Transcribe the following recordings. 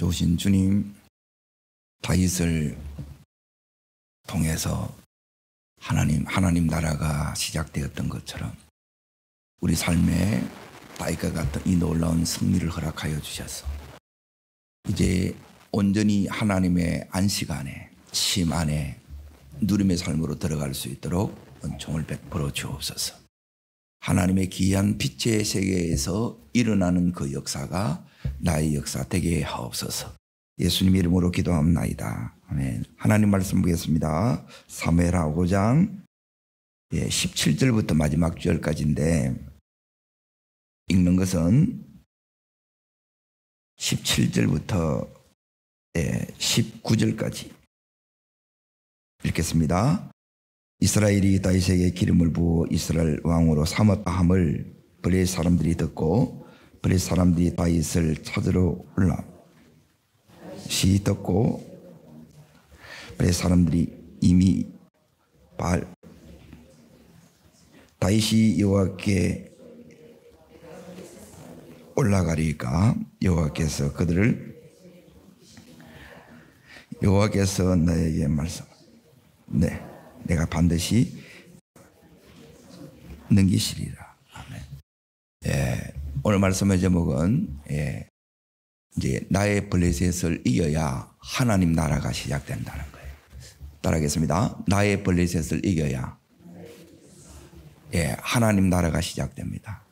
좋으신 주님, 다윗을 통해서 하나님 나라가 시작되었던 것처럼 우리 삶에 다윗과 같은 이 놀라운 승리를 허락하여 주셔서 이제 온전히 하나님의 안식 안에, 쉼 안에 누림의 삶으로 들어갈 수 있도록 은총을 베풀어 주옵소서. 하나님의 귀한 빛의 세계에서 일어나는 그 역사가 나의 역사 되게 하옵소서. 예수님 이름으로 기도합나이다. 아멘. 하나님 말씀 보겠습니다. 사무엘하 5장 17절부터 마지막 절까지인데, 읽는 것은 17절부터 19절까지 읽겠습니다. 이스라엘이 다윗에게 기름을 부어 이스라엘 왕으로 삼았다 함을 블레셋 사람들이 듣고 블레셋 사람들이 다윗을 찾으러 올라 시 듣고 블레셋 사람들이 이미 다윗이 여호와께 올라가리까 여호와께서 나에게 말씀 내가 반드시 넘기시리라. 아멘. 오늘 말씀의 제목은 이제 나의 블레셋을 이겨야 하나님 나라가 시작된다는 거예요. 따라하겠습니다. 나의 블레셋을 이겨야 하나님 나라가 시작됩니다.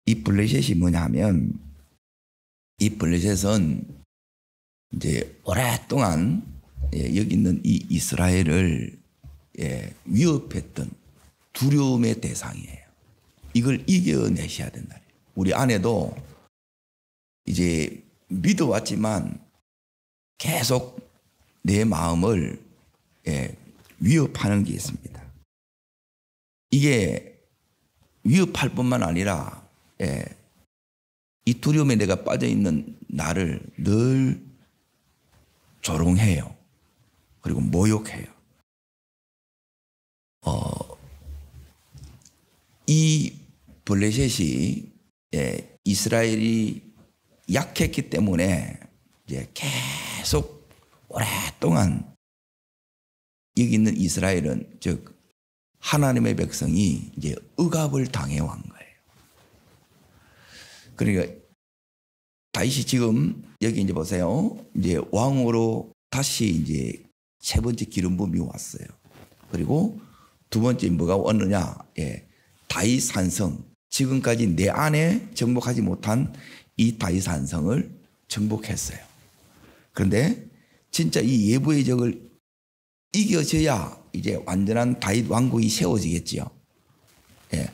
이 블레셋이 뭐냐면, 이 블레셋은 이제 오랫동안 여기 있는 이 이스라엘을 위협했던 두려움의 대상이에요. 이걸 이겨내셔야 된다. 우리 안에도 이제 믿어왔지만 계속 내 마음을 위협하는 게 있습니다. 이게 위협할 뿐만 아니라 이 두려움에 내가 빠져있는 나를 늘 조롱해요. 그리고 모욕해요. 이 블레셋이 이스라엘이 약했기 때문에 이제 계속 오랫동안 여기 있는 이스라엘은, 즉 하나님의 백성이 이제 억압을 당해온 거예요. 그러니까 다윗이 지금 여기 이제 보세요. 이제 왕으로 다시 이제 세 번째 기름 부음이 왔어요. 그리고 두 번째 뭐가 왔느냐? 다윗 산성. 지금까지 내 안에 정복하지 못한 이 다윗 산성을 정복했어요. 그런데 진짜 이 예부의 적을 이겨져야 이제 완전한 다윗 왕국이 세워지겠지요.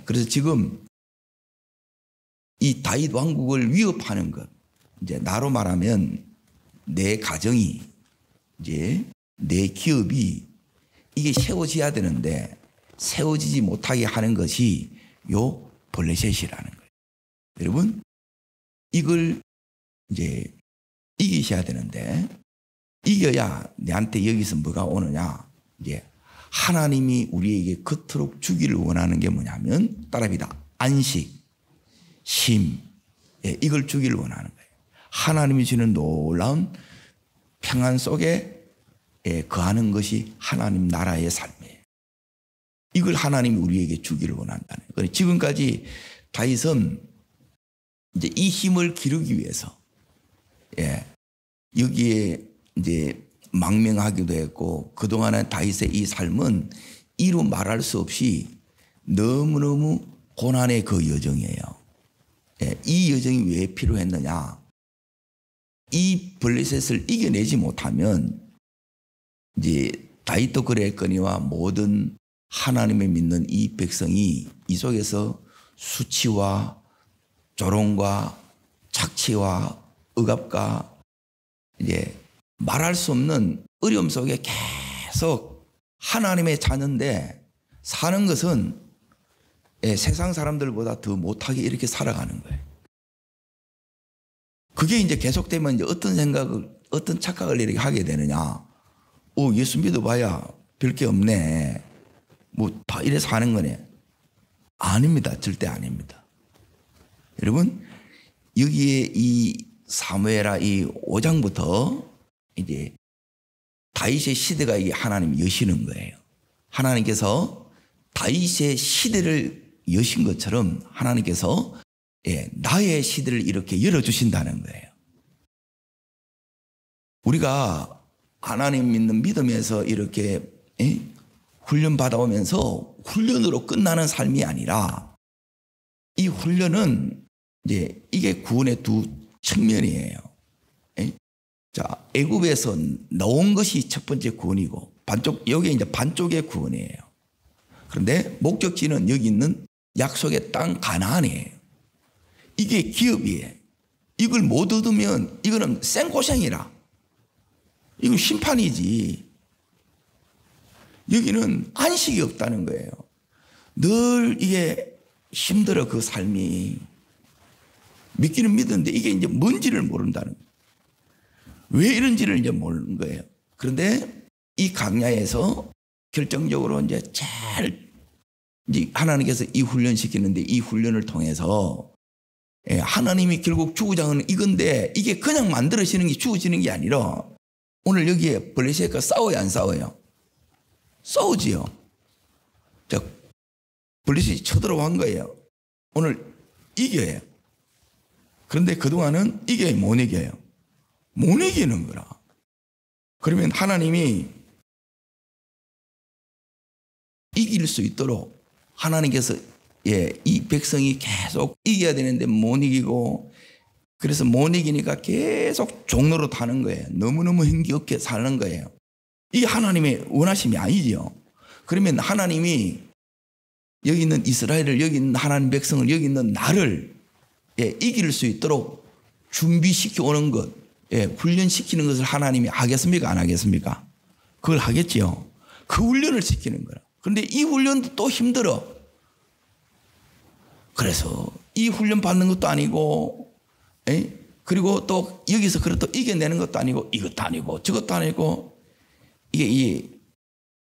그래서 지금 이 다윗 왕국을 위협하는 것, 이제 나로 말하면 내 가정이, 이제 내 기업이 이게 세워져야 되는데 세워지지 못하게 하는 것이 요 블레셋이라는 거예요. 여러분, 이걸 이제 이기셔야 되는데, 이겨야 내한테 여기서 뭐가 오느냐? 이제 하나님이 우리에게 그토록 주기를 원하는 게 뭐냐면, 따라합니다. 안식, 쉼, 이걸 주기를 원하는 거예요. 하나님이 주는 놀라운 평안 속에 거하는 것이 하나님 나라의 삶이에요. 이걸 하나님이 우리에게 주기를 원한다는 거예요. 지금까지 다윗은 이제 이 힘을 기르기 위해서 여기에 이제 망명하기도 했고, 그동안의 다윗의 이 삶은 이루 말할 수 없이 너무너무 고난의 그 여정이에요. 이 여정이 왜 필요했느냐? 이 블레셋을 이겨내지 못하면 이제 다윗도 그랬거니와 모든 하나님을 믿는 이 백성이 이 속에서 수치와 조롱과 착취와 억압과 이제 말할 수 없는 어려움 속에 계속 하나님의 자녀인데 사는 것은 세상 사람들보다 더 못하게 이렇게 살아가는 거예요. 그게 이제 계속되면 이제 어떤 착각을 이렇게 하게 되느냐? 예수 믿어봐야 별 게 없네. 뭐 다 이래서 하는 거네. 아닙니다. 절대 아닙니다. 여러분, 여기에 이 사무엘하 이 5장부터 이제 다윗의 시대가 이 하나님 여시는 거예요. 하나님께서 다윗의 시대를 여신 것처럼 하나님께서 나의 시대를 이렇게 열어주신다는 거예요. 우리가 하나님 믿는 믿음에서 이렇게 훈련 받아오면서 훈련으로 끝나는 삶이 아니라 이 훈련은 이제 이게 구원의 두 측면이에요. 자, 애굽에서 나온 것이 첫 번째 구원이고 여기 이제 반쪽의 구원이에요. 그런데 목적지는 여기 있는 약속의 땅 가나안이에요. 이게 기업이에요. 이걸 못 얻으면 이거는 생고생이라. 이건 심판이지. 여기는 안식이 없다는 거예요. 늘 이게 힘들어 그 삶이. 믿기는 믿었는데 이게 이제 뭔지를 모른다는 거예요. 왜 이런지를 이제 모르는 거예요. 그런데 이 강야에서 결정적으로 이제 이제 하나님께서 이 훈련시키는데 이 훈련을 통해서 하나님이 결국 주구장은 이건데 이게 그냥 만들어지는 게 주어지는 게 아니라 오늘 여기에 블레셋과 싸워야 안 싸워요? 싸우지요. 자, 블레셋이 쳐들어간 거예요. 오늘 이겨요. 그런데 그동안은 이겨요, 못 이겨요? 못 이기는 거라. 그러면 하나님이 이길 수 있도록 하나님께서 이 백성이 계속 이겨야 되는데 못 이기고 그래서 못 이기니까 계속 종로로 타는 거예요. 너무너무 힘겹게 사는 거예요. 이게 하나님의 원하심이 아니죠. 그러면 하나님이 여기 있는 이스라엘을 여기 있는 하나님 백성을 여기 있는 나를 이길 수 있도록 준비시켜 오는 것, 훈련시키는 것을 하나님이 하겠습니까? 안 하겠습니까? 그걸 하겠지요. 그 훈련을 시키는 거라. 그런데 이 훈련도 또 힘들어. 그래서 이 훈련 받는 것도 아니고, 그리고 또 여기서 그렇다 이겨내는 것도 아니고, 이것도 아니고, 저것도 아니고, 이게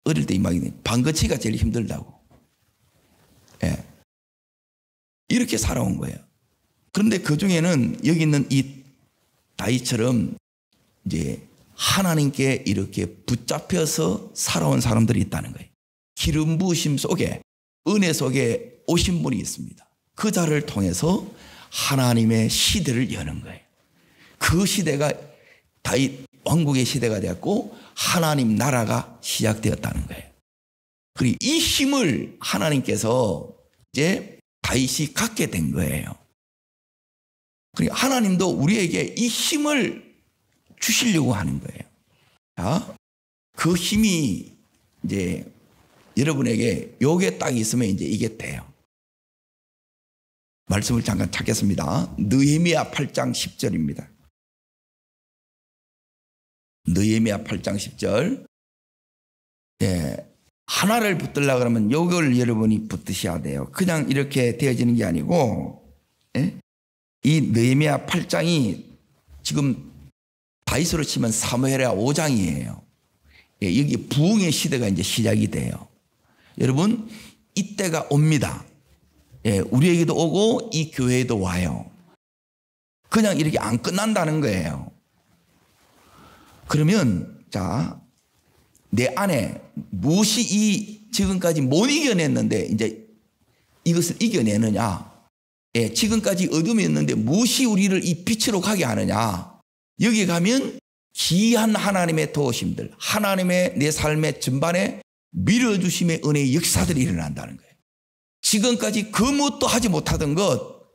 어릴 때 막 방거치가 제일 힘들다고. 이렇게 살아온 거예요. 그런데 그 중에는 여기 있는 이 다윗처럼 이제 하나님께 이렇게 붙잡혀서 살아온 사람들이 있다는 거예요. 기름 부으심 속에, 은혜 속에 오신 분이 있습니다. 그 자를 통해서 하나님의 시대를 여는 거예요. 그 시대가 다윗 왕국의 시대가 되었고 하나님 나라가 시작되었다는 거예요. 그리고 이 힘을 하나님께서 이제 다윗이 갖게 된 거예요. 그러니까 하나님도 우리에게 이 힘을 주시려고 하는 거예요. 자, 그 힘이 이제 여러분에게 요게 딱 있으면 이제 이게 돼요. 말씀을 잠깐 찾겠습니다. 느헤미야 8장 10절입니다. 느헤미야 8장 10절. 하나를 붙들려고 그러면 요걸 여러분이 붙드셔야 돼요. 그냥 이렇게 되어지는 게 아니고, 이 느헤미야 8장이 지금 다윗으로 치면 사무엘하 5장이에요. 여기 부흥의 시대가 이제 시작이 돼요. 여러분, 이때가 옵니다. 우리에게도 오고 이 교회에도 와요. 그냥 이렇게 안 끝난다는 거예요. 그러면 자, 내 안에 무엇이 지금까지 못 이겨냈는데 이제 이것을 이겨내느냐? 지금까지 어둠이었는데 무엇이 우리를 이 빛으로 가게 하느냐? 여기 가면 기이한 하나님의 도우심들, 하나님의 내 삶의 전반에 밀어주심의 은혜의 역사들이 일어난다는 거예요. 지금까지 그 무엇도 하지 못하던 것,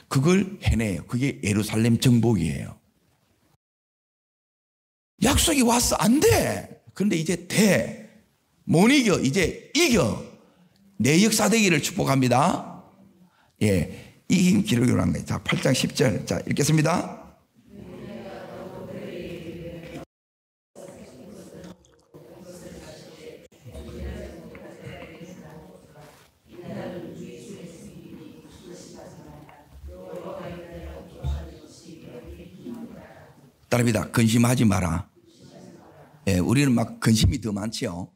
그걸 해내요. 그게 예루살렘 정복이에요. 약속이 왔어. 안 돼. 그런데 이제 돼. 못 이겨. 이제 이겨. 내 역사 되기를 축복합니다. 이 힘 기록으로 한 거예요. 자, 8장 10절. 자, 읽겠습니다. 따릅니다. 근심하지 마라. 우리는 막 근심이 더 많지요.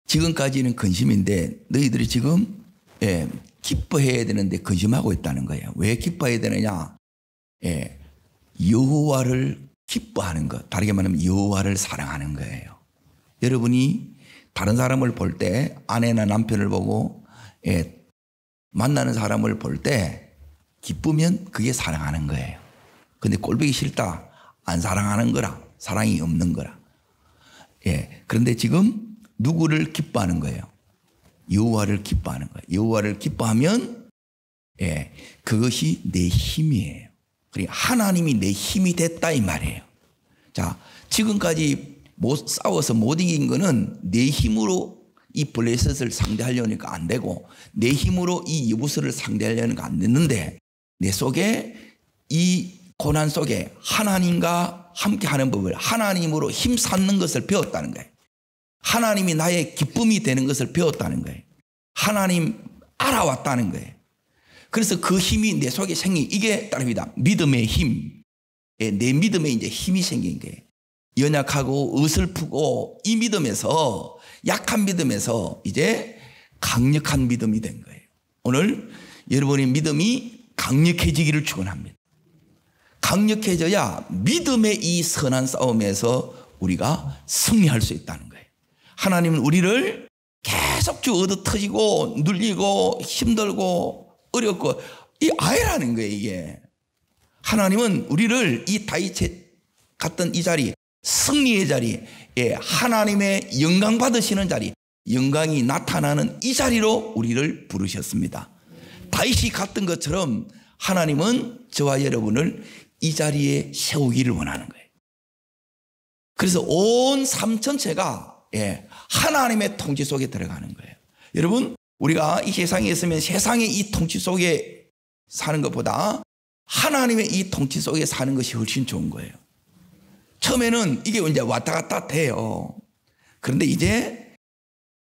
지금까지는 근심인데 너희들이 지금 기뻐해야 되는데 근심하고 있다는 거예요. 왜 기뻐해야 되느냐? 예, 여호와를 기뻐하는 것. 다르게 말하면 여호와를 사랑하는 거예요. 여러분이 다른 사람을 볼 때, 아내나 남편을 보고 예, 만나는 사람을 볼 때 기쁘면 그게 사랑하는 거예요. 근데 꼴보기 싫다, 안 사랑하는 거라, 사랑이 없는 거라. 예, 그런데 지금 누구를 기뻐하는 거예요? 여호와를 기뻐하는 거예요. 여호와를 기뻐하면 예, 그것이 내 힘이에요. 그러니까 하나님이 내 힘이 됐다 이 말이에요. 자, 지금까지 못 싸워서 못 이긴 거는 내 힘으로 이 블레셋을 상대하려니까 안 되고 내 힘으로 이 여부스를 상대하려니까 안 됐는데 내 속에 이 고난 속에 하나님과 함께하는 법을 하나님으로 힘 쌓는 것을 배웠다는 거예요. 하나님이 나의 기쁨이 되는 것을 배웠다는 거예요. 하나님 알아왔다는 거예요. 그래서 그 힘이 내 속에 생긴 이게 따릅니다. 믿음의 힘. 내 믿음에 이제 힘이 생긴 거예요. 연약하고 어설프고 이 믿음에서 약한 믿음에서 이제 강력한 믿음이 된 거예요. 오늘 여러분의 믿음이 강력해지기를 축원합니다. 강력해져야 믿음의 이 선한 싸움에서 우리가 승리할 수 있다는 거예요. 하나님은 우리를 계속 얻어 터지고 눌리고 힘들고 어렵고 이 아이라는 거예요. 이게 하나님은 우리를 이 다윗의 갔던 이 자리, 승리의 자리, 하나님의 영광 받으시는 자리, 영광이 나타나는 이 자리로 우리를 부르셨습니다. 다윗이 갔던 것처럼 하나님은 저와 여러분을 이 자리에 세우기를 원하는 거예요. 그래서 온 삶 전체가 하나님의 통치 속에 들어가는 거예요. 여러분, 우리가 이 세상에 있으면 세상의 이 통치 속에 사는 것보다 하나님의 이 통치 속에 사는 것이 훨씬 좋은 거예요. 처음에는 이게 이제 왔다 갔다 돼요. 그런데 이제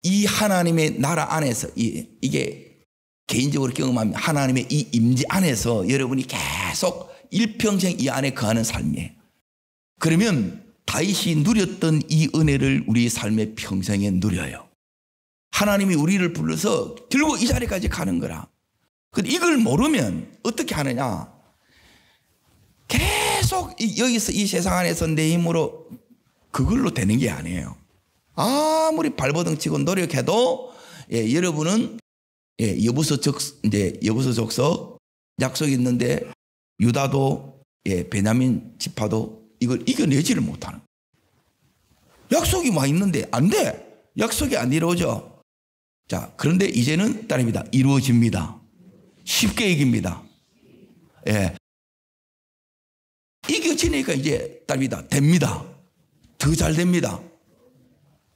이 하나님의 나라 안에서 이게 개인적으로 경험하면 하나님의 이 임재 안에서 여러분이 계속 일평생 이 안에 거하는 삶이에요. 그러면 다윗이 누렸던 이 은혜를 우리 삶의 평생에 누려요. 하나님이 우리를 불러서 결국 이 자리까지 가는 거라. 근데 이걸 모르면 어떻게 하느냐? 계속 여기서 이 세상 안에서 내 힘으로 그걸로 되는 게 아니에요. 아무리 발버둥 치고 노력해도 여러분은 여부서 족서 약속이 있는데 유다도 베냐민 지파도 이걸 이겨내지를 못하는 거예요. 약속이 와 있는데 안 돼. 약속이 안 이루어져. 자, 그런데 이제는 따릅니다. 이루어집니다. 쉽게 이깁니다. 이겨지니까 이제 따릅니다. 됩니다. 더 잘 됩니다.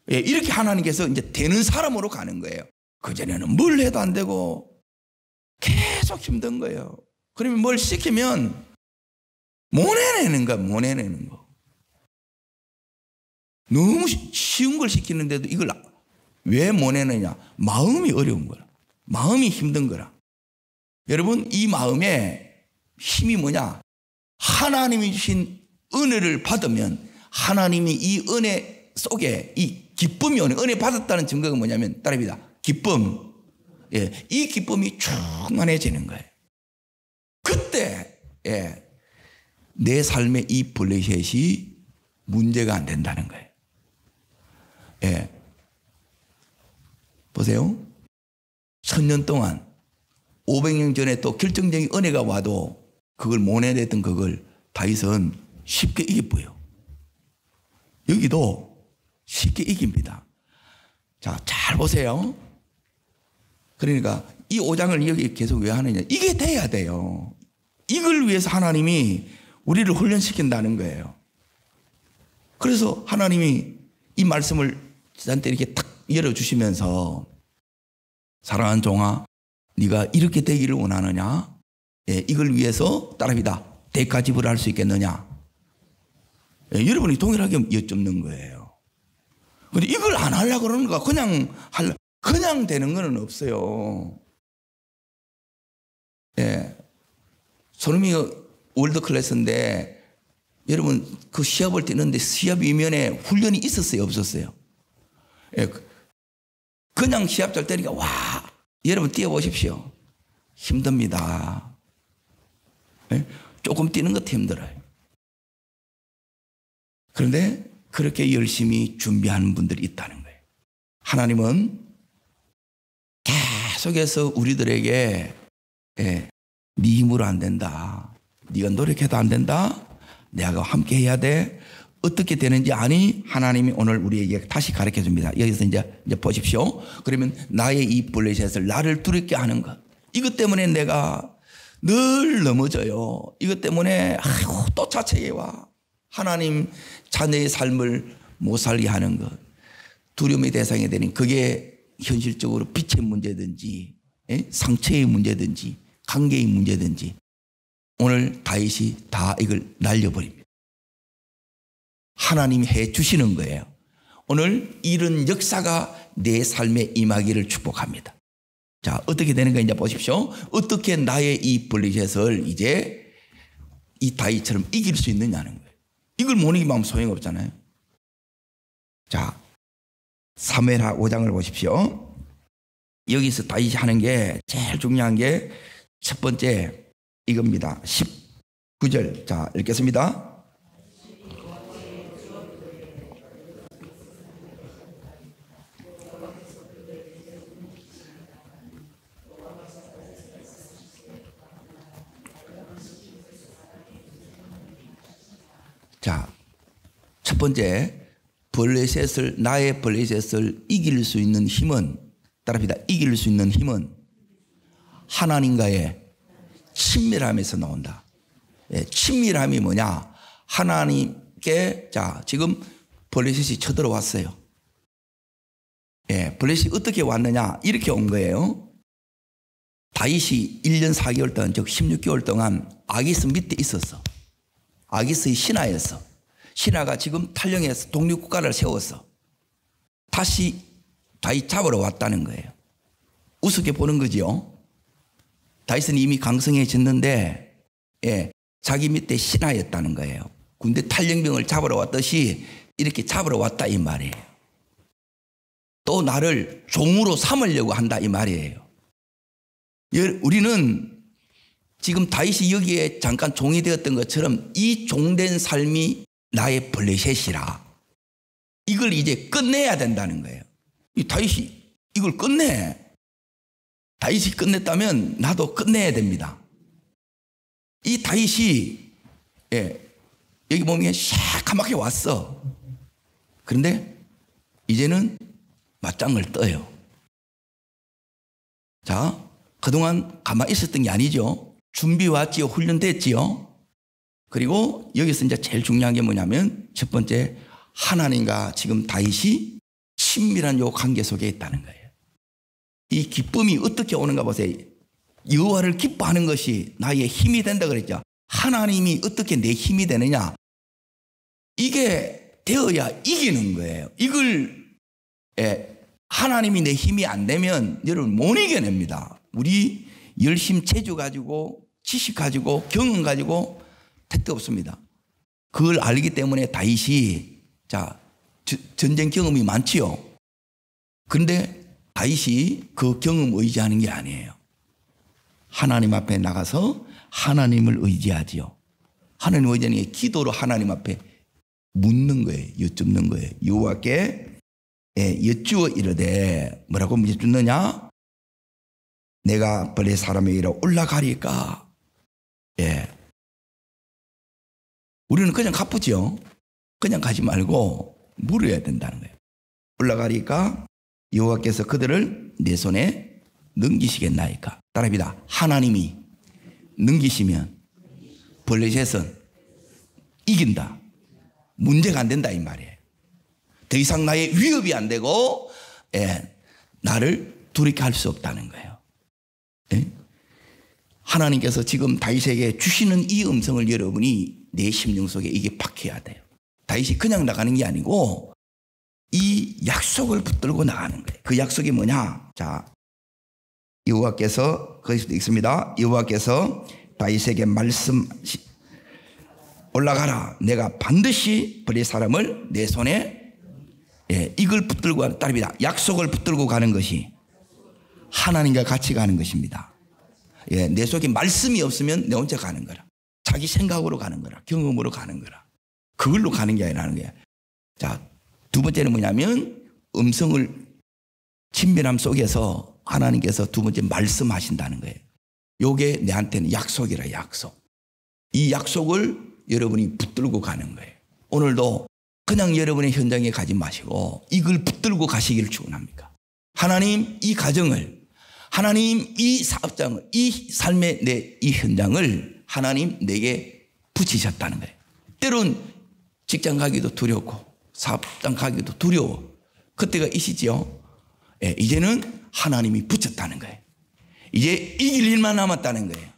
이렇게 하나님께서 이제 되는 사람으로 가는 거예요. 그전에는 뭘 해도 안 되고 계속 힘든 거예요. 그러면 뭘 시키면 못 해내는 거야. 못 해내는 거. 너무 쉬운 걸 시키는데도 이걸 왜 못 해내냐? 마음이 어려운 거라. 마음이 힘든 거라. 여러분, 이 마음에 힘이 뭐냐? 하나님이 주신 은혜를 받으면 하나님이 이 은혜 속에 이 기쁨이 오는, 은혜 받았다는 증거가 뭐냐면 따릅니다. 기쁨. 이 기쁨이 충만해지는 거예요. 그때 내 삶의 이 블레셋이 문제가 안 된다는 거예요. 보세요. 1000년 동안 500년 전에 또 결정적인 은혜가 와도 그걸 못 해냈던 그걸 다윗은 쉽게 이겨보여. 여기도 쉽게 이깁니다. 자, 잘 보세요. 그러니까 이 5장을 여기 계속 왜 하느냐. 이게 돼야 돼요. 이걸 위해서 하나님이 우리를 훈련시킨다는 거예요. 그래서 하나님이 이 말씀을 저한테 이렇게 탁 열어주시면서 사랑하는 종아, 네가 이렇게 되기를 원하느냐? 이걸 위해서 따릅니다. 대가 지불할 수 있겠느냐? 여러분이 동일하게 여쭙는 거예요. 근데 이걸 안 하려고 그러는 거야. 그냥 되는 건 없어요. 손흥민이 월드 클래스인데 여러분 그 시합을 뛰는데 시합 이면에 훈련이 있었어요? 없었어요? 그냥 시합 잘 때니까 와, 여러분 뛰어보십시오. 힘듭니다. 예? 조금 뛰는 것도 힘들어요. 그런데 그렇게 열심히 준비하는 분들이 있다는 거예요. 하나님은 계속해서 우리들에게 네 힘으로 안 된다. 네가 노력해도 안 된다. 내가 함께 해야 돼. 어떻게 되는지 아니? 하나님이 오늘 우리에게 다시 가르쳐 줍니다. 여기서 이제 보십시오. 그러면 나의 이 블레셋을 나를 두렵게 하는 것. 이것 때문에 내가 늘 넘어져요. 이것 때문에 아이고 또 자책해 와. 하나님 자녀의 삶을 못 살게 하는 것. 두려움의 대상이 되는 그게 현실적으로 빛의 문제든지 상처의 문제든지 관계의 문제든지 오늘 다윗이 다 이걸 날려버립니다. 하나님이 해 주시는 거예요. 오늘 이런 역사가 내 삶에 임하기를 축복합니다. 자, 어떻게 되는 가 이제 보십시오. 어떻게 나의 이 블레셋을 이제 이 다윗처럼 이길 수 있느냐는 거예요. 이걸 못 이기면 소용없잖아요. 자, 사무엘하 5장을 보십시오. 여기서 다윗이 하는 게 제일 중요한 게 첫 번째 이겁니다. 19절. 자, 읽겠습니다. 자, 첫 번째 나의 블레셋을 이길 수 있는 힘은 따라합니다. 이길 수 있는 힘은 하나님과의 친밀함에서 나온다. 예, 친밀함이 뭐냐? 하나님께 자 지금 블레셋이 쳐들어왔어요. 예, 블레셋이 어떻게 왔느냐? 이렇게 온 거예요. 다윗이 1년 4개월 동안 즉 16개월 동안 아기스 밑에 있었어. 아기스의 신하였어. 신하가 지금 탈령해서 독립국가를 세웠어. 다시 다윗 잡으러 왔다는 거예요. 우습게 보는 거죠. 다윗은 이미 강성해졌는데 자기 밑에 신하였다는 거예요. 군대 탈령병을 잡으러 왔듯이 이렇게 잡으러 왔다 이 말이에요. 또 나를 종으로 삼으려고 한다 이 말이에요. 우리는 지금 다윗이 여기에 잠깐 종이 되었던 것처럼 이 종된 삶이 나의 블레셋이라 이걸 이제 끝내야 된다는 거예요. 이 다윗이 이걸 끝내. 다윗이 끝냈다면 나도 끝내야 됩니다. 이 다윗이 여기 보면 새까맣게 왔어. 그런데 이제는 맞짱을 떠요. 자, 그동안 가만히 있었던 게 아니죠. 준비 왔지요. 훈련됐지요. 그리고 여기서 이제 제일 중요한 게 뭐냐면 첫 번째 하나님과 지금 다윗이 친밀한 요 관계 속에 있다는 거예요. 이 기쁨이 어떻게 오는가 보세요. 여호와를 기뻐하는 것이 나의 힘이 된다 그랬죠. 하나님이 어떻게 내 힘이 되느냐? 이게 되어야 이기는 거예요. 이걸 하나님이 내 힘이 안 되면 여러분 못 이겨냅니다. 우리 열심 재주 가지고 지식 가지고 경험 가지고 택도 없습니다. 그걸 알기 때문에 다윗이 자 전쟁 경험이 많지요. 그런데 다윗이 그 경험 의지하는 게 아니에요. 하나님 앞에 나가서 하나님을 의지하지요. 하나님 의지하는 게 기도로 하나님 앞에 묻는 거예요. 여쭙는 거예요. 여호와께 여쭈어 이르되 뭐라고 여쭙느냐? 내가 블레셋 사람에게로 올라가리까? 우리는 그냥 가쁘죠. 그냥 가지 말고 물어야 된다는 거예요. 올라가리까? 여호와께서 그들을 내 손에 넘기시겠나이까? 따라합니다. 하나님이 넘기시면 블레셋은 이긴다. 문제가 안 된다 이 말이에요. 더 이상 나의 위협이 안 되고 나를 두렵게 할 수 없다는 거예요. 하나님께서 지금 다윗에게 주시는 이 음성을 여러분이 내 심령 속에 이게 박혀야 돼요. 다윗이 그냥 나가는 게 아니고 이 약속을 붙들고 나가는 거예요. 그 약속이 뭐냐? 자, 여호와께서 거기서도 읽습니다. 여호와께서 다윗에게 올라가라. 내가 반드시 블레셋 사람을 내 손에 이걸 붙들고 따릅니다. 약속을 붙들고 가는 것이 하나님과 같이 가는 것입니다. 예, 내 속에 말씀이 없으면 내 혼자 가는 거라. 자기 생각으로 가는 거라. 경험으로 가는 거라. 그걸로 가는 게 아니라는 거야. 자, 두 번째는 뭐냐면 음성을 친밀함 속에서 하나님께서 두 번째 말씀하신다는 거예요. 요게 내한테는 약속이라, 약속. 이 약속을 여러분이 붙들고 가는 거예요. 오늘도 그냥 여러분의 현장에 가지 마시고 이걸 붙들고 가시기를 축원합니다. 하나님 이 가정을, 하나님 이 사업장을, 이 삶의 내 이 현장을 하나님 내게 붙이셨다는 거예요. 때론 직장 가기도 두렵고 사업장 가기도 두려워. 그때가 있으지요. 예, 이제는 하나님이 붙였다는 거예요. 이제 이길 일만 남았다는 거예요.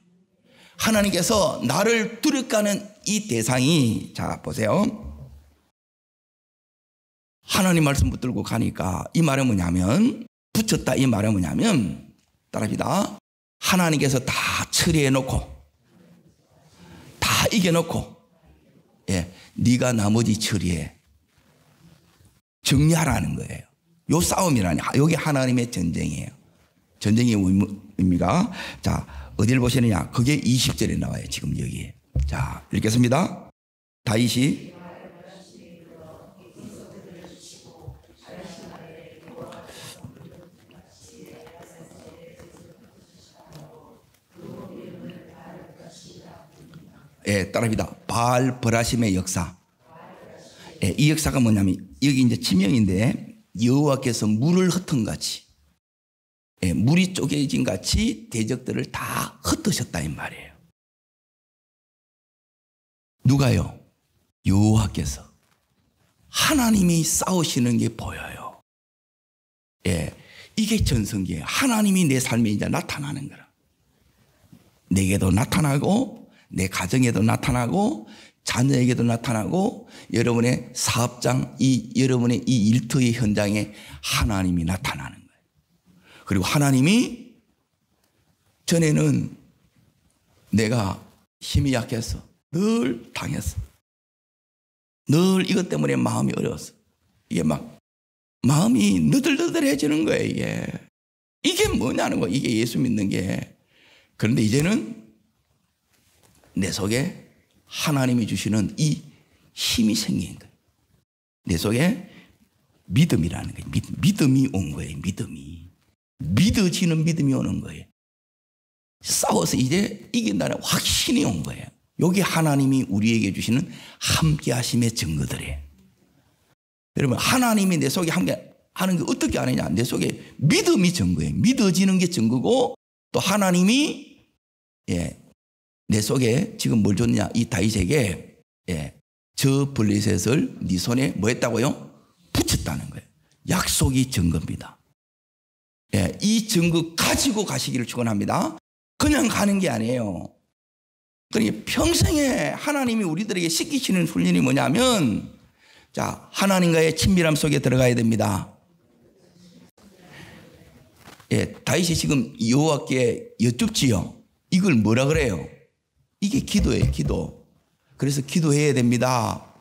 하나님께서 나를 두렵가는 이 대상이, 자 보세요. 하나님 말씀 붙들고 가니까 이 말은 뭐냐면, 붙였다 이 말은 뭐냐면, 따라합니다. 하나님께서 다 처리해놓고 다 이겨놓고, 예, 네가 나머지 처리해, 정리하라는 거예요. 요 싸움이라니, 여기 하나님의 전쟁이에요. 전쟁의 의미가, 자 어디를 보시느냐, 그게 20절에 나와요. 지금 여기에. 자 읽겠습니다. 다윗이 예, 따라합니다. 바알 버라심의 역사. 예, 이 역사가 뭐냐면 여기 이제 지명인데, 여호와께서 물을 흩은 같이, 예, 물이 쪼개진 같이 대적들을 다 흩으셨다 이 말이에요. 누가요? 여호와께서. 하나님이 싸우시는 게 보여요. 예, 이게 전성기예요. 하나님이 내 삶에 이제 나타나는 거라. 내게도 나타나고 내 가정에도 나타나고 자녀에게도 나타나고 여러분의 사업장, 여러분의 이 일터의 현장에 하나님이 나타나는 거예요. 그리고 하나님이, 전에는 내가 힘이 약해서 늘 당했어. 늘 이것 때문에 마음이 어려웠어. 이게 막 마음이 너덜너덜해지는 거예요. 이게 뭐냐는 거예요. 이게 예수 믿는 게. 그런데 이제는 내 속에 하나님이 주시는 이 힘이 생긴 거예요. 내 속에 믿음이라는 거예요. 믿음이 온 거예요. 믿어지는 믿음이 오는 거예요. 싸워서 이제 이긴다는 확신이 온 거예요. 여기 하나님이 우리에게 주시는 함께 하심의 증거들이에요. 여러분, 하나님이 내 속에 함께 하는 게 어떻게 아느냐, 내 속에 믿음이 증거예요. 믿어지는 게 증거고, 또 하나님이, 예, 내 속에 지금 뭘 줬냐, 이 다윗에게, 예, 저 블레셋을 네 손에 뭐 했다고요? 붙였다는 거예요. 약속이 증거입니다. 예, 이 증거 가지고 가시기를 축원합니다. 그냥 가는 게 아니에요. 그러니까 평생에 하나님이 우리들에게 시키시는 훈련이 뭐냐면, 자, 하나님과의 친밀함 속에 들어가야 됩니다. 예, 다윗이 지금 여호와께 여쭙지요. 이걸 뭐라 그래요? 이게 기도예요, 기도. 그래서 기도해야 됩니다.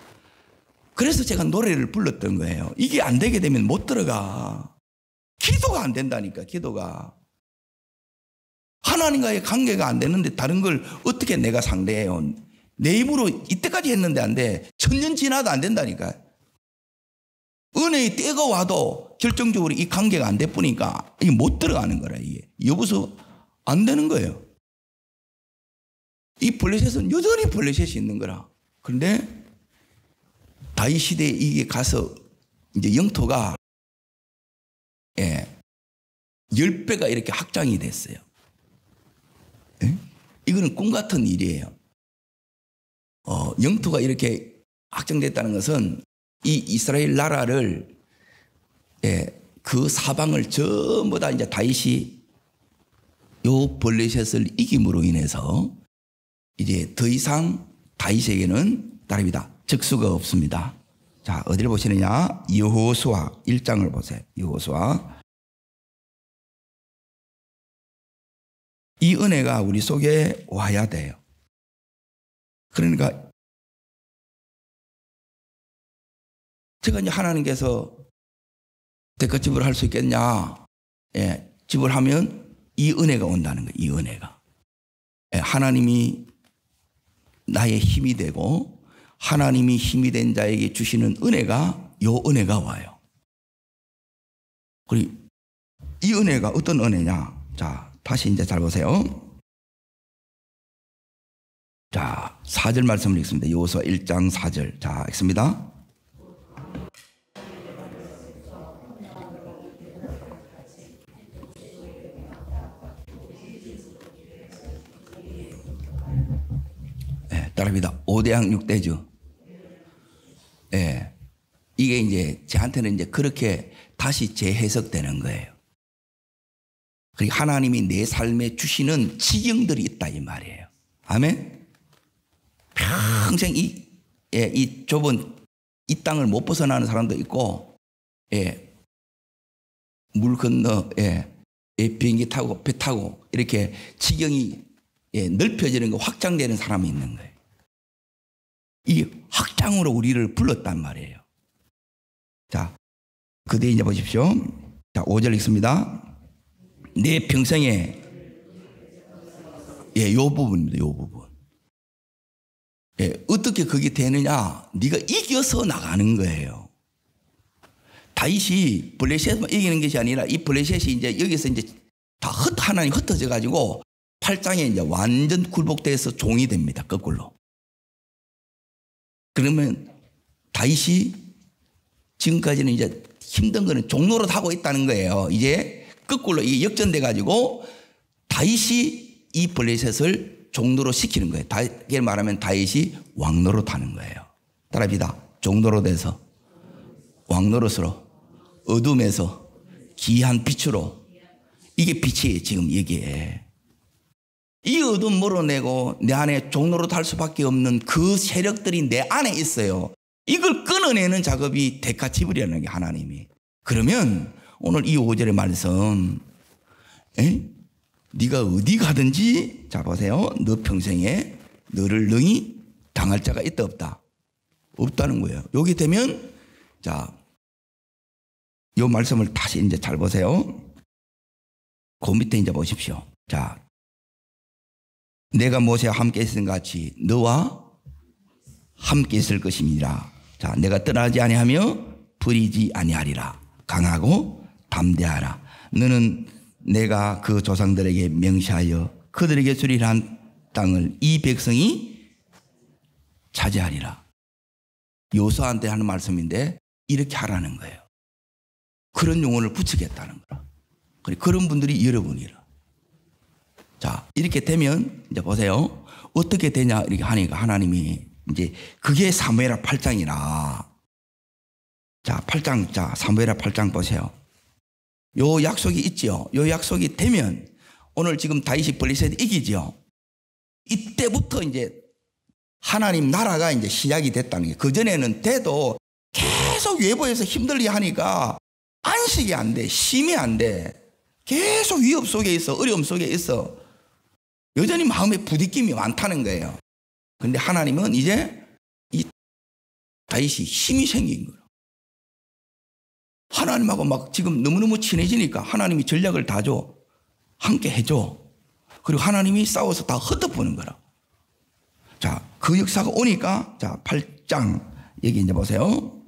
그래서 제가 노래를 불렀던 거예요. 이게 안 되게 되면 못 들어가. 기도가 안 된다니까, 기도가. 하나님과의 관계가 안 되는데 다른 걸 어떻게 내가 상대해요? 내 힘으로 이때까지 했는데 안 돼. 1000년 지나도 안 된다니까. 은혜의 때가 와도 결정적으로 이 관계가 안 돼보니까 이게 못 들어가는 거라, 이게. 여기서 안 되는 거예요. 이 블레셋은 여전히 블레셋이 있는 거라. 그런데 다윗 시대에 이게 가서 이제 영토가, 예, 10배가 이렇게 확장이 됐어요. 예? 이거는 꿈 같은 일이에요. 영토가 이렇게 확장됐다는 것은 이 이스라엘 나라를, 예, 그 사방을 전부 다 이제 다윗이 요 블레셋을 이김으로 인해서 이제 더 이상 다윗에게는 따릅니다. 적수가 없습니다. 자, 어디를 보시느냐? 여호수아 1장을 보세요. 여호수아. 이 은혜가 우리 속에 와야 돼요. 그러니까 제가 이제 하나님께서 대가집을 할 수 있겠냐? 예, 집을 하면 이 은혜가 온다는 거예요. 이 은혜가. 하나님이 나의 힘이 되고 하나님이 힘이 된 자에게 주시는 은혜가 요 은혜가 와요. 그리고 이 은혜가 어떤 은혜냐? 자, 다시 이제 잘 보세요. 자, 4절 말씀을 읽습니다. 여호수아 1장 4절. 자, 읽습니다. 따라합니다. 5대양 6대주. 이게 이제 저한테는 이제 그렇게 다시 재해석되는 거예요. 그리고 하나님이 내 삶에 주시는 지경들이 있다 이 말이에요. 아멘. 평생 이 좁은 이 땅을 못 벗어나는 사람도 있고, 물 건너, 비행기 타고 배 타고 이렇게 지경이 넓혀지는 거 확장되는 사람이 있는 거예요. 이 확장으로 우리를 불렀단 말이에요. 자, 그 뒤에 이제 보십시오. 자, 5절 읽습니다. 내 평생에, 요 부분입니다. 요 부분. 어떻게 그게 되느냐? 네가 이겨서 나가는 거예요. 다윗이 블레셋만 이기는 것이 아니라 이 블레셋이 이제 여기서 이제 다 하나님 흩어져 가지고 8장에 이제 완전 굴복돼서 종이 됩니다. 거꾸로. 그러면 다윗이 지금까지는 이제 힘든 거는 종노릇 하고 있다는 거예요. 이제 거꾸로 이게 역전돼 가지고 다윗이 이 블레셋을 종노릇 시키는 거예요. 다윗에 말하면 다윗이 왕노릇 하는 거예요. 따라합니다. 종노릇에서 왕노릇으로 어둠에서 귀한 빛으로. 이게 빛이에요. 지금 이게. 이 어둠 몰아내고 내 안에 종노릇 할 수밖에 없는 그 세력들이 내 안에 있어요. 이걸 끊어내는 작업이 대가 지불이라는 게 하나님이. 그러면 오늘 이 5절의 말씀, 네가 어디 가든지, 자 보세요. 너 평생에 너를 능히 당할 자가 있다 없다? 없다는 거예요. 여기 되면, 자, 이 말씀을 다시 이제 잘 보세요. 그 밑에 이제 보십시오. 자, 내가 모세와 함께 있은 같이 너와 함께 있을 것입니다. 자, 내가 떠나지 아니하며 버리지 아니하리라. 강하고 담대하라. 너는 내가 그 조상들에게 명시하여 그들에게 주리라 한 땅을 이 백성이 차지하리라. 여호수아한테 하는 말씀인데 이렇게 하라는 거예요. 그런 용어를 붙이겠다는 거라. 그런 분들이 여러분이라. 자, 이렇게 되면 이제 보세요. 어떻게 되냐 이렇게 하니까 하나님이 이제 그게 사무엘하 8장이라. 자, 8장, 자, 사무엘하 8장 보세요. 요 약속이 있죠. 요 약속이 되면 오늘 지금 다윗이 블레셋 이기죠. 이때부터 이제 하나님 나라가 이제 시작이 됐다는 게, 그전에는 돼도 계속 외부에서 힘들게 하니까 안식이 안 돼. 힘이 안 돼. 계속 위협 속에 있어. 어려움 속에 있어. 여전히 마음에 부딪힘이 많다는 거예요. 근데 하나님은 이제 이 다윗이 힘이 생긴 거예요. 하나님하고 막 지금 너무너무 친해지니까 하나님이 전략을 다 줘. 함께 해줘. 그리고 하나님이 싸워서 다 흩어보는 거라. 자, 그 역사가 오니까, 자, 8장, 여기 이제 보세요.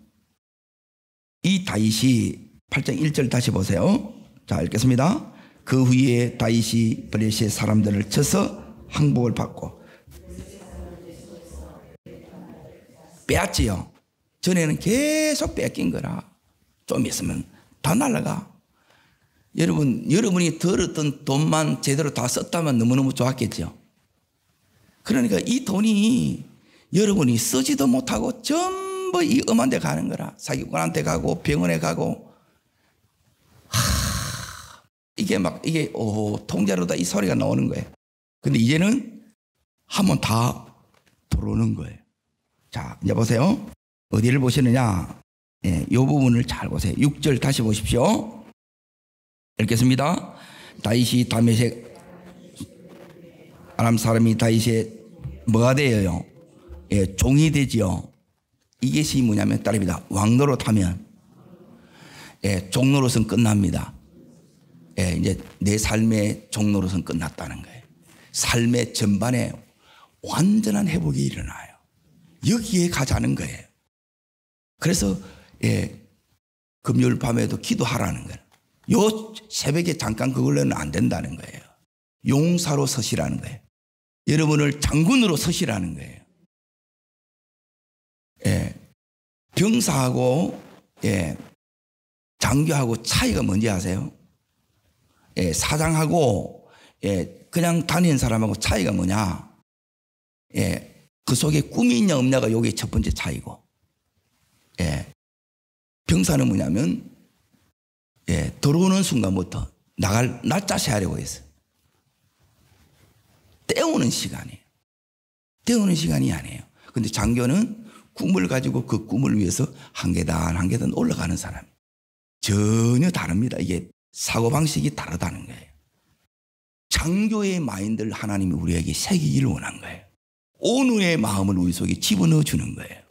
이 다윗이 8장 1절 다시 보세요. 자, 읽겠습니다. 그 후에 다윗이 블레셋 사람들을 쳐서 항복을 받고 빼앗지요. 전에는 계속 뺏긴 거라. 좀 있으면 다 날아가. 여러분이 들었던 돈만 제대로 다 썼다면 너무너무 좋았겠죠. 그러니까 이 돈이 여러분이 쓰지도 못하고 전부 이 엄한 데 가는 거라. 사기꾼한테 가고 병원에 가고. 이게 통째로 다 이 소리가 나오는 거예요. 근데 이제는 하면 다 들어오는 거예요. 자, 이제 보세요. 어디를 보시느냐? 이 부분을 잘 보세요. 6절 다시 보십시오. 읽겠습니다. 다윗이 다메섹 아람 사람이 다윗의 뭐가 되어요? 종이 되지요. 이것이 뭐냐면 따릅니다. 왕노릇하면 종노릇은 끝납니다. 이제 내 삶의 종노릇은 끝났다는 거예요. 삶의 전반에 완전한 회복이 일어나요. 여기에 가자는 거예요. 그래서 금요일 밤에도 기도하라는 거예요. 요 새벽에 잠깐 그걸로는 안 된다는 거예요. 용사로 서시라는 거예요. 여러분을 장군으로 서시라는 거예요. 병사하고 장교하고 차이가 뭔지 아세요? 사장하고 그냥 다니는 사람하고 차이가 뭐냐? 그 속에 꿈이 있냐 없냐가 요게 첫 번째 차이고, 병사는 뭐냐면 들어오는 순간부터 나갈 날짜 세하려고 했어요. 때우는 시간이에요. 때우는 시간이 아니에요. 근데 장교는 꿈을 가지고 그 꿈을 위해서 한 계단 한 계단 올라가는 사람. 전혀 다릅니다. 이게 사고방식이 다르다는 거예요. 장교의 마인드를 하나님이 우리에게 새기기를 원한 거예요. 온유의 마음을 우리 속에 집어넣어 주는 거예요.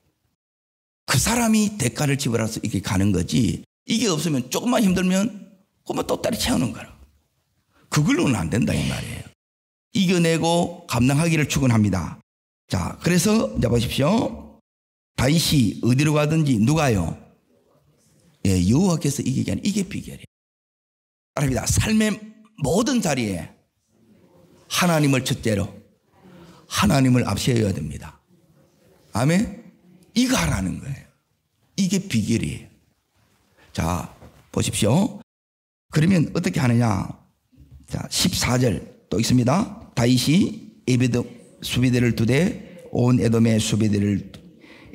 그 사람이 대가를 지불해서 이렇게 가는 거지, 이게 없으면 조금만 힘들면 그만 또 다리 채우는 거라. 그걸로는 안 된다 이 말이에요. 이겨내고 감당하기를 축원합니다. 자, 그래서 이제 보십시오. 다윗이 어디로 가든지 누가요? 여호와께서 이기게 하는, 이게 비결이에요. 따라합니다. 삶의 모든 자리에 하나님을 첫째로, 하나님을 앞세워야 됩니다. 아멘? 이거 하라는 거예요. 이게 비결이에요. 자, 보십시오. 그러면 어떻게 하느냐? 자, 14절 또 있습니다. 다윗이 에베드 수비대를 2대 온 에돔의 수비대를,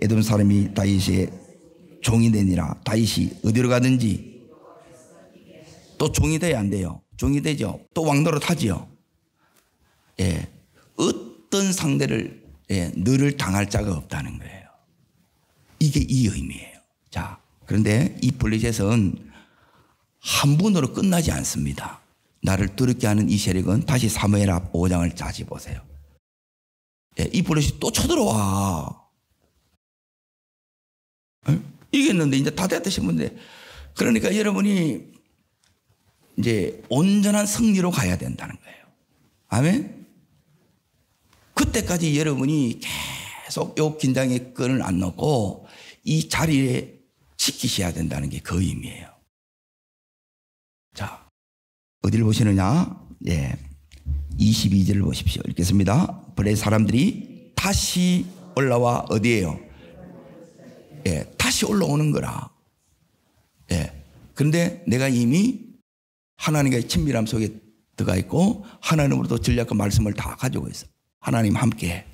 에돔 사람이 다윗의 종이 되니라. 다윗이 어디로 가든지 또 종이 돼야 안 돼요. 종이 되죠. 또 왕노릇 하지요. 어떤 상대를 너를 당할 자가 없다는 거예요. 이게 이 의미예요. 자, 그런데 이 블레셋은 한 번으로 끝나지 않습니다. 나를 두렵게 하는 이 세력은 다시 사무엘하 5장을 자세히 보세요. 이 블레셋이 또 쳐들어와. 이겼는데 이제 다 됐다 싶은데, 그러니까 여러분이 이제 온전한 승리로 가야 된다는 거예요. 아멘? 그때까지 여러분이 계속 요 긴장의 끈을 안 놓고 이 자리에 지키셔야 된다는 게 그 의미예요. 자, 어디를 보시느냐? 22절을 보십시오. 읽겠습니다. 블레셋 사람들이 다시 올라와 어디에요? 다시 올라오는 거라. 그런데 내가 이미 하나님과의 친밀함 속에 들어가 있고 하나님으로부터 전략과 말씀을 다 가지고 있어. 하나님 함께.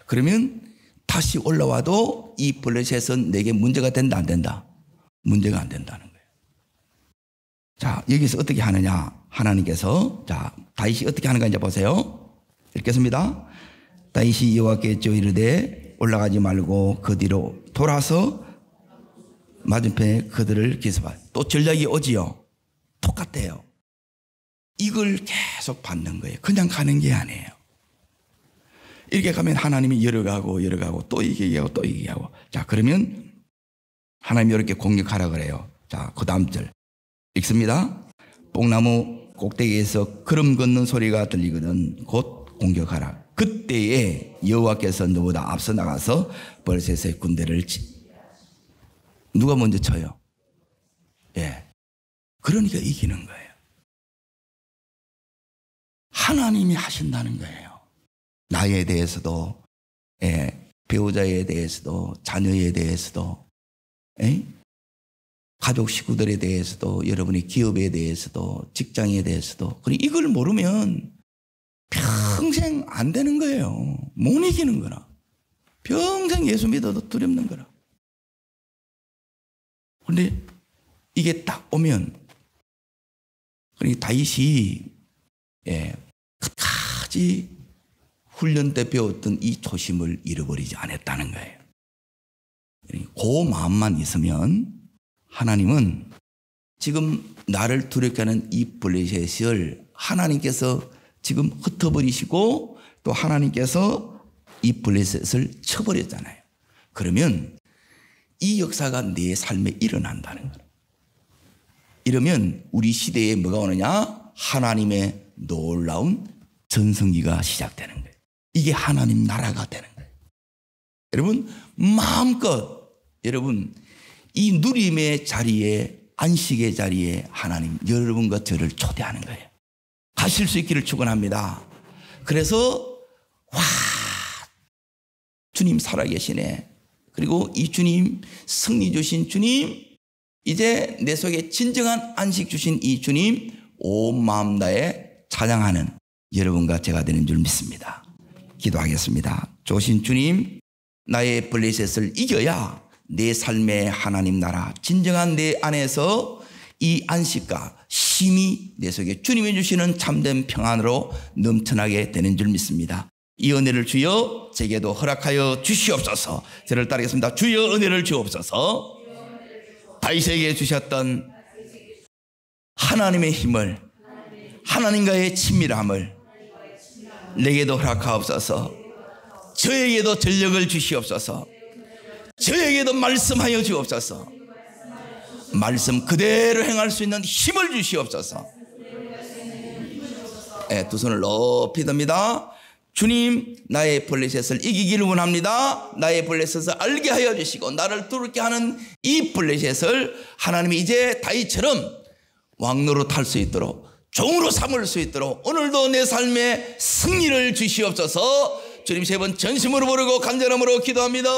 그러면 다시 올라와도 이 블레셋은 내게 문제가 된다 안 된다? 문제가 안 된다는 거예요. 자, 여기서 어떻게 하느냐? 하나님께서, 자, 다윗이 어떻게 하는가 이제 보세요. 읽겠습니다. 다윗이 여호와께 이르되 올라가지 말고 그 뒤로 돌아서 맞은편에 그들을 기습하라. 또 전략이 오지요. 똑같아요. 이걸 계속 받는 거예요. 그냥 가는 게 아니에요. 이렇게 가면 하나님이 열어가고 또 이기게 또 이기게 하고. 자, 그러면 하나님이 이렇게 공격하라 그래요. 자, 그 다음 절 읽습니다. 뽕나무 꼭대기에서 걸음 걷는 소리가 들리거든 곧 공격하라. 그때에 여호와께서 너보다 앞서 나가서 블레셋의 군대를 누가 먼저 쳐요? 그러니까 이기는 거예요. 하나님이 하신다는 거예요. 나에 대해서도, 배우자에 대해서도, 자녀에 대해서도, 가족 식구들에 대해서도, 여러분의 기업에 대해서도, 직장에 대해서도. 그리고 이걸 모르면 평생 안 되는 거예요. 못 이기는 거라. 평생 예수 믿어도 두렵는 거라. 그런데 이게 딱 오면, 그러니까 다윗이 끝까지 훈련 때 배웠던 이 초심을 잃어버리지 않았다는 거예요. 그 마음만 있으면 하나님은 지금 나를 두렵게 하는 이 블레셋을 하나님께서 지금 흩어버리시고 또 하나님께서 이 블레셋을 쳐버렸잖아요. 그러면 이 역사가 내 삶에 일어난다는 거예요. 이러면 우리 시대에 뭐가 오느냐? 하나님의 놀라운 전성기가 시작되는 거예요. 이게 하나님 나라가 되는 거예요. 여러분 마음껏 여러분 이 누림의 자리에 안식의 자리에 하나님 여러분과 저를 초대하는 거예요. 가실 수 있기를 축원합니다. 그래서 와 주님 살아계시네. 그리고 이 주님 승리 주신 주님 이제 내 속에 진정한 안식 주신 이 주님 온 마음 다해 찬양하는 여러분과 제가 되는 줄 믿습니다. 기도하겠습니다. 좋으신 주님 나의 블레셋을 이겨야 내 삶의 하나님 나라 진정한 내 안에서 이 안식과 쉼이 내 속에 주님이 주시는 참된 평안으로 넘쳐나게 되는 줄 믿습니다. 이 은혜를 주여 제게도 허락하여 주시옵소서. 저를 따르겠습니다. 주여 은혜를 주옵소서. 다윗에게 주셨던 하나님의 힘을 하나님과의 친밀함을 내게도 허락하옵소서. 저에게도 전력을 주시옵소서. 저에게도 말씀하여 주옵소서. 말씀 그대로 행할 수 있는 힘을 주시옵소서. 네, 두 손을 높이 듭니다. 주님 나의 블레셋을 이기기를 원합니다. 나의 블레셋을 알게 하여 주시고 나를 두렵게 하는 이 블레셋을 하나님이 이제 다윗처럼 왕노로 탈 수 있도록 종으로 삼을 수 있도록 오늘도 내 삶에 승리를 주시옵소서. 주님 세 번 전심으로 부르고 간절함으로 기도합니다.